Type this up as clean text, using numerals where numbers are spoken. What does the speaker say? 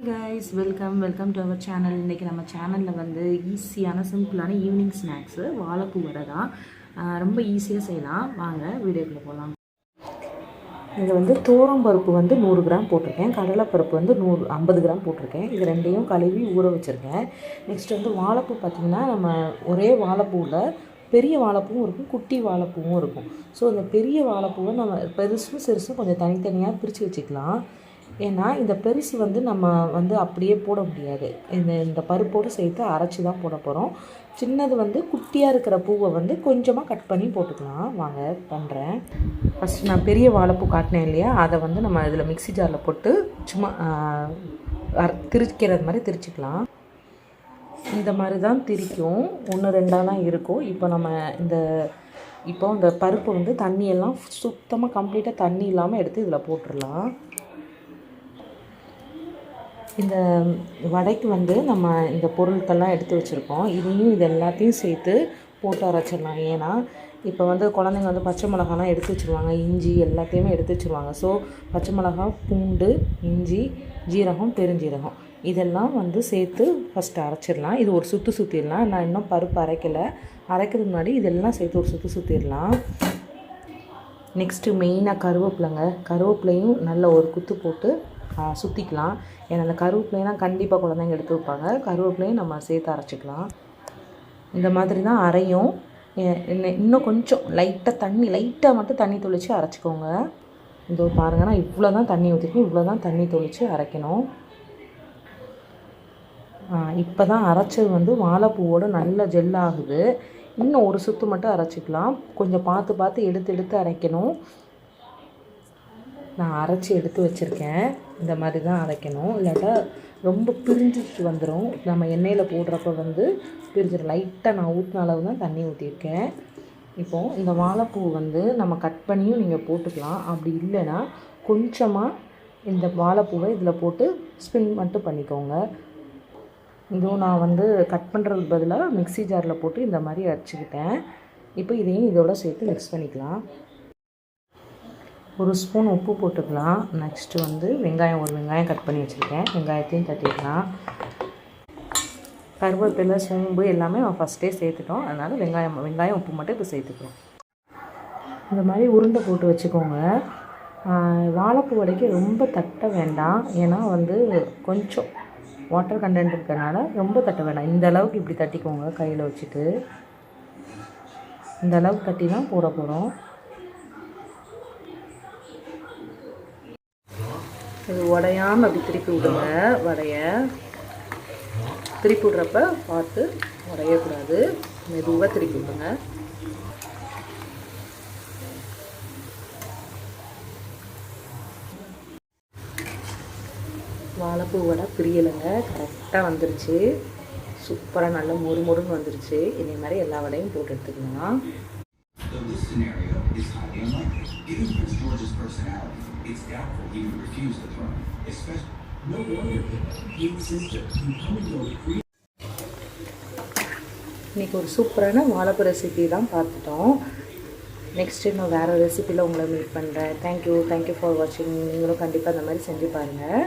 guys, welcome to our channel. இன்னைக்கு நம்ம சேனல்ல வந்து ஈஸியான சிம்பிளான ஈவினிங் ஸ்நாக்ஸ் வாழைப்பூ வடை தான். ரொம்ப ஈஸியா செய்யலாம். வாங்க வீடியோக்குள்ள போலாம். இங்க வந்து தோரம் பருப்பு வந்து 100 கிராம் போட்டுருக்கேன். கடலை பருப்பு வந்து 50 கிராம் போட்டுருக்கேன். இது ரெண்டையும் கழுவி ஊற வச்சிருக்கேன். நெக்ஸ்ட் வந்து வாழைப்பூ பார்த்தீங்கன்னா நம்ம ஒரே வாழைப்பூல பெரிய வாழைப்பூவும் இருக்கும், குட்டி வாழைப்பூவும் இருக்கும். ஸோ இந்த பெரிய வாழைப்பூவை நம்ம பெருசும் சிறுசும் கொஞ்சம் தனித்தனியாக பிரித்து வச்சுக்கலாம். ஏன்னா இந்த பெருசு வந்து நம்ம வந்து அப்படியே போட முடியாது. இந்த பருப்போடு சேர்த்து அரைச்சி தான் போட போகிறோம். சின்னது வந்து குட்டியாக இருக்கிற பூவை வந்து கொஞ்சமாக கட் பண்ணி போட்டுக்கலாம். வாங்க பண்ணுறேன். ஃபஸ்ட்டு நான் பெரிய வாழைப்பூ காட்டினேன் இல்லையா, அதை வந்து நம்ம இதில் மிக்ஸி ஜாரில் போட்டு சும்மா திரிக்கிறது மாதிரி திரிச்சிக்கலாம். இந்த மாதிரி தான் திரிக்கும், 1-2 தான் இருக்கும். இப்போ இந்த பருப்பு வந்து தண்ணியெல்லாம் சுத்தமாக கம்ப்ளீட்டாக தண்ணி இல்லாமல் எடுத்து இதில் போட்டுடலாம். இந்த வடைக்கு வந்து நம்ம இந்த பொருட்கள்லாம் எடுத்து வச்சுருக்கோம். இது எல்லாத்தையும் சேர்த்து போட்டு அரைச்சிடலாம். ஏன்னா இப்போ வந்து குழந்தைங்க வந்து பச்சை மிளகாலாம் எடுத்து வச்சுருவாங்க, இஞ்சி எல்லாத்தையுமே எடுத்து வச்சுருவாங்க. ஸோ பச்சை மிளகா, பூண்டு, இஞ்சி, ஜீரகம், பெருஞ்சீரகம் இதெல்லாம் வந்து சேர்த்து ஃபஸ்ட்டு அரைச்சிடலாம். இது ஒரு சுற்றிடலாம். நான் இன்னும் பருப்பு அரைக்கிறதுக்கு முன்னாடி இதெல்லாம் சேர்த்து ஒரு சுற்றிடலாம். நெக்ஸ்ட்டு மெயினாக கருவேப்பிலையும் நல்ல ஒரு குத்து போட்டு சுற்றிக்கலாம். ஏன்னா அந்த கருவேப்பிலையெல்லாம் கண்டிப்பாக குழந்தைங்க எடுத்து வைப்பாங்க. கருவேப்பிலையும் நம்ம சேர்த்து அரைச்சிக்கலாம். இந்த மாதிரி தான் அரையும். இன்னும் கொஞ்சம் லைட்டாக மட்டும் தண்ணி தொளித்து அரைச்சிக்கோங்க. இந்த பாருங்கள், நான் இவ்வளோ தான் தண்ணி ஊற்றிருக்கேன், இவ்வளோ தான் தண்ணி தொளித்து அரைக்கணும். இப்போ தான் அரைச்சது வந்து வாழைப்பூவோடு நல்ல ஜெல்லாகுது. இன்னும் ஒரு சுற்று மட்டும் அரைச்சிக்கலாம். கொஞ்சம் பார்த்து எடுத்து அரைக்கணும். நான் அரைச்சி எடுத்து வச்சுருக்கேன். இந்த மாதிரி தான் அரைக்கணும், இல்லாட்டா ரொம்ப பிரிஞ்சிட்டு வந்துடும். நம்ம எண்ணெயில் போடுறப்ப வந்து பிரிஞ்சிடும். லைட்டாக நான் ஊற்றின அளவு தான் தண்ணி ஊற்றிருக்கேன். இப்போது இந்த வாழைப்பூ வந்து நம்ம கட் பண்ணியும் நீங்கள் போட்டுக்கலாம். அப்படி இல்லைன்னா கொஞ்சமாக இந்த வாழைப்பூவை இதில் போட்டு ஸ்பின் மட்டும் பண்ணிக்கோங்க. இதுவும் நான் வந்து கட் பண்ணுறதுக்கு பதிலாக மிக்ஸி ஜாரில் போட்டு இந்த மாதிரி அரைச்சிக்கிட்டேன். இப்போ இதையும் இதோட சேர்த்து மிக்ஸ் பண்ணிக்கலாம். ஒரு ஸ்பூன் உப்பு போட்டுக்கலாம். நெக்ஸ்ட்டு வந்து ஒரு வெங்காயம் கட் பண்ணி வச்சுருக்கேன். வெங்காயத்தையும் தட்டிக்கலாம். கருவேப்பிலை, சோம்பு எல்லாமே ஃபஸ்ட்டே சேர்த்துட்டோம். அதனால் வெங்காயம் உப்பு மட்டும் இப்போ சேர்த்துக்கிறோம். இந்த மாதிரி உருண்டை போட்டு வச்சுக்கோங்க. வாழைப்பூ வடைக்கு ரொம்ப தட்ட வேண்டாம். ஏன்னா வந்து கொஞ்சம் வாட்டர் கண்டென்ட் இருக்கிறனால ரொம்ப தட்ட வேண்டாம். இந்த அளவுக்கு இப்படி தட்டிக்கோங்க. கையில் வச்சுட்டு இந்த அளவுக்கு தட்டி தான் போட போகிறோம். இது உடையாமல் அப்படி திருப்பி விடுங்க. வடையை திருப்பி விட்றப்ப பார்த்து உடையக்கூடாது. மெதுவாக திருப்பி விடுங்க. வாழைப்பூ வடை பிரியலைங்க, கரெக்டாக வந்துருச்சு. சூப்பராக நல்ல மொறுன்னு வந்துருச்சு. இதே மாதிரி எல்லா வடையும் போட்டு எடுத்துக்கலாம். It's doubtful he would refuse the throne, especially no wonder he insisted in coming to a இன்னைக்கு ஒரு சூப்பரான வாழைப்பூ ரெசிபி தான் பார்த்துட்டோம். நெக்ஸ்ட்டு இன்னும் வேறு ரெசிபியில் உங்களை மீட் பண்ணுறேன். தேங்க்யூ ஃபார் வாட்சிங். நீங்களும் கண்டிப்பாக அந்த மாதிரி செஞ்சு பாருங்கள்.